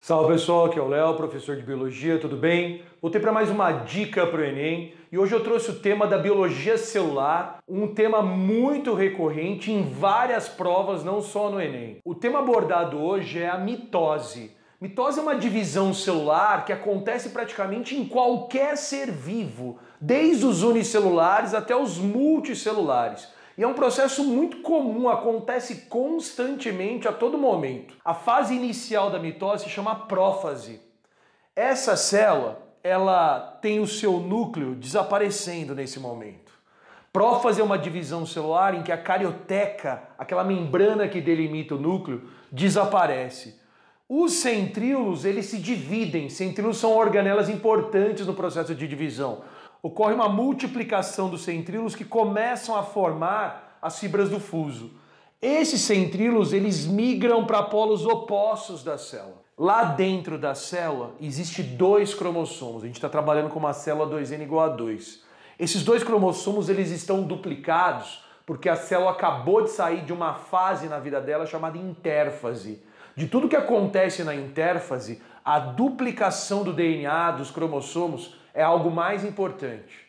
Salve pessoal, aqui é o Léo, professor de Biologia, tudo bem? Voltei para mais uma dica para o Enem e hoje eu trouxe o tema da biologia celular, um tema muito recorrente em várias provas, não só no Enem. O tema abordado hoje é a mitose. Mitose é uma divisão celular que acontece praticamente em qualquer ser vivo, desde os unicelulares até os multicelulares. E é um processo muito comum, acontece constantemente a todo momento. A fase inicial da mitose se chama prófase. Essa célula, ela tem o seu núcleo desaparecendo nesse momento. Prófase é uma divisão celular em que a carioteca, aquela membrana que delimita o núcleo, desaparece. Os centríolos, eles se dividem. Centríolos são organelas importantes no processo de divisão. Ocorre uma multiplicação dos centríolos que começam a formar as fibras do fuso. Esses centríolos, eles migram para polos opostos da célula. Lá dentro da célula, existe dois cromossomos. A gente está trabalhando com uma célula 2n igual a 2. Esses dois cromossomos, eles estão duplicados porque a célula acabou de sair de uma fase na vida dela chamada intérfase. De tudo que acontece na intérfase, a duplicação do DNA, dos cromossomos, é algo mais importante.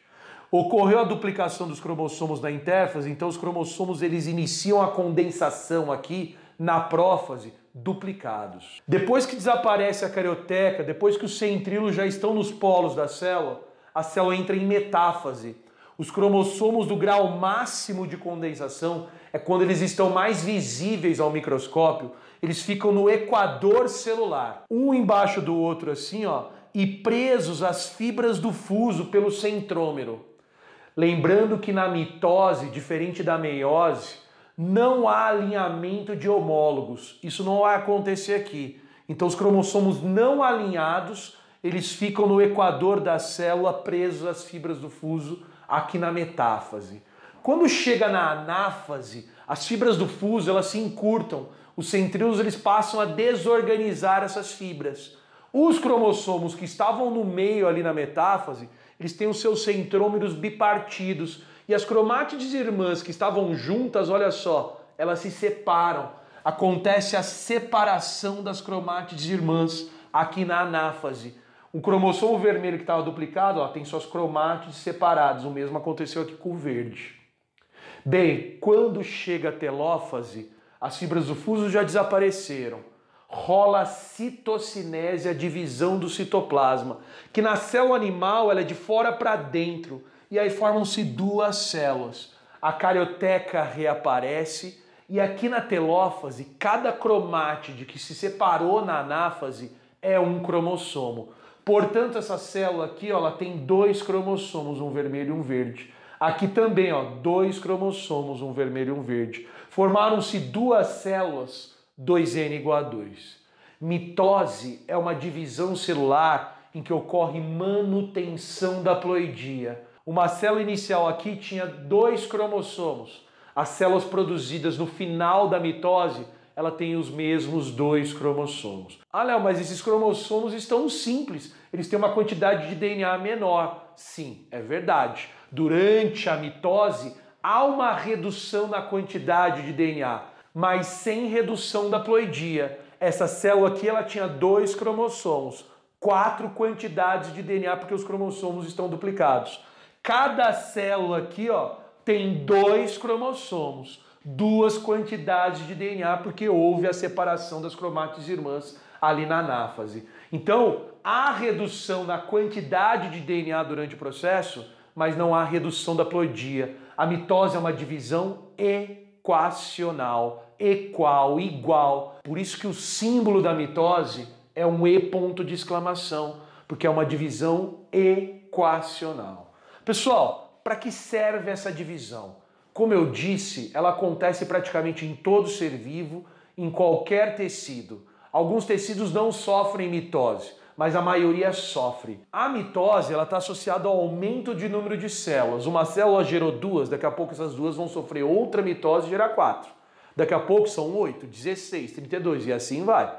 Ocorreu a duplicação dos cromossomos na intérfase, então os cromossomos eles iniciam a condensação aqui na prófase, duplicados. Depois que desaparece a carioteca, depois que os centríolos já estão nos polos da célula, a célula entra em metáfase. Os cromossomos do grau máximo de condensação é quando eles estão mais visíveis ao microscópio, eles ficam no equador celular, um embaixo do outro assim, ó, e presos às fibras do fuso pelo centrômero. Lembrando que na mitose, diferente da meiose, não há alinhamento de homólogos. Isso não vai acontecer aqui. Então os cromossomos não alinhados, eles ficam no equador da célula presos às fibras do fuso aqui na metáfase. Quando chega na anáfase, as fibras do fuso elas se encurtam. Os centríolos eles passam a desorganizar essas fibras. Os cromossomos que estavam no meio ali na metáfase, eles têm os seus centrômeros bipartidos. E as cromátides irmãs que estavam juntas, olha só, elas se separam. Acontece a separação das cromátides irmãs aqui na anáfase. O cromossomo vermelho que estava duplicado, ó, tem suas cromátides separadas. O mesmo aconteceu aqui com o verde. Bem, quando chega a telófase, as fibras do fuso já desapareceram. Rola a citocinese, a divisão do citoplasma, que na célula animal ela é de fora para dentro, e aí formam-se duas células. A carioteca reaparece, e aqui na telófase, cada cromátide que se separou na anáfase é um cromossomo. Portanto, essa célula aqui, ó, ela tem dois cromossomos, um vermelho e um verde. Aqui também, ó, dois cromossomos, um vermelho e um verde. Formaram-se duas células, 2n igual a 2. Mitose é uma divisão celular em que ocorre manutenção da ploidia. Uma célula inicial aqui tinha dois cromossomos. As células produzidas no final da mitose, ela tem os mesmos dois cromossomos. Ah, Léo, mas esses cromossomos estão simples. Eles têm uma quantidade de DNA menor. Sim, é verdade. Durante a mitose, há uma redução na quantidade de DNA, mas sem redução da ploidia. Essa célula aqui ela tinha dois cromossomos, 4 quantidades de DNA porque os cromossomos estão duplicados. Cada célula aqui, ó, tem dois cromossomos, 2 quantidades de DNA porque houve a separação das cromátides irmãs ali na anáfase. Então, há redução na quantidade de DNA durante o processo, mas não há redução da ploidia. A mitose é uma divisão equacional, equal, igual. Por isso que o símbolo da mitose é um E ponto de exclamação, porque é uma divisão equacional. Pessoal, para que serve essa divisão? Como eu disse, ela acontece praticamente em todo ser vivo, em qualquer tecido. Alguns tecidos não sofrem mitose, mas a maioria sofre. A mitose está associada ao aumento de número de células. Uma célula gerou 2, daqui a pouco essas 2 vão sofrer outra mitose e gerar 4. Daqui a pouco são 8, 16, 32 e assim vai.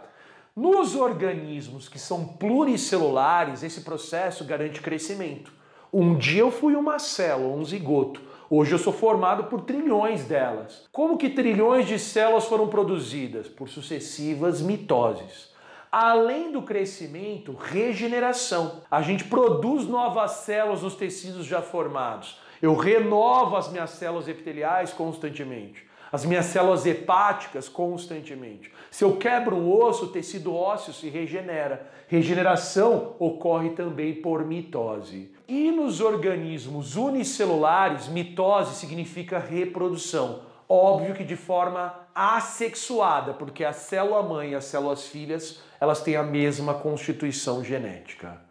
Nos organismos que são pluricelulares, esse processo garante crescimento. Um dia eu fui uma célula, um zigoto. Hoje eu sou formado por trilhões delas. Como que trilhões de células foram produzidas? Por sucessivas mitoses. Além do crescimento, regeneração. A gente produz novas células nos tecidos já formados. Eu renovo as minhas células epiteliais constantemente, as minhas células hepáticas constantemente. Se eu quebro um osso, o tecido ósseo se regenera. Regeneração ocorre também por mitose. E nos organismos unicelulares, mitose significa reprodução. Óbvio que de forma assexuada, porque a célula mãe e as células filhas, elas têm a mesma constituição genética.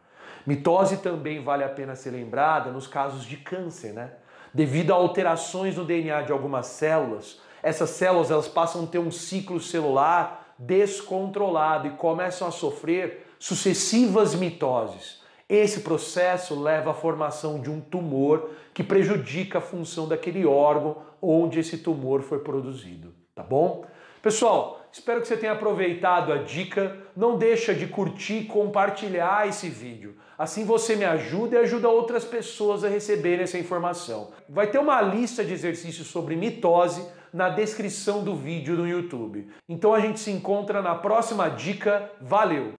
Mitose também vale a pena ser lembrada nos casos de câncer, né? Devido a alterações no DNA de algumas células, essas células elas passam a ter um ciclo celular descontrolado e começam a sofrer sucessivas mitoses. Esse processo leva à formação de um tumor que prejudica a função daquele órgão onde esse tumor foi produzido, tá bom? Pessoal, espero que você tenha aproveitado a dica. Não deixa de curtir e compartilhar esse vídeo. Assim você me ajuda e ajuda outras pessoas a receberem essa informação. Vai ter uma lista de exercícios sobre mitose na descrição do vídeo no YouTube. Então a gente se encontra na próxima dica. Valeu!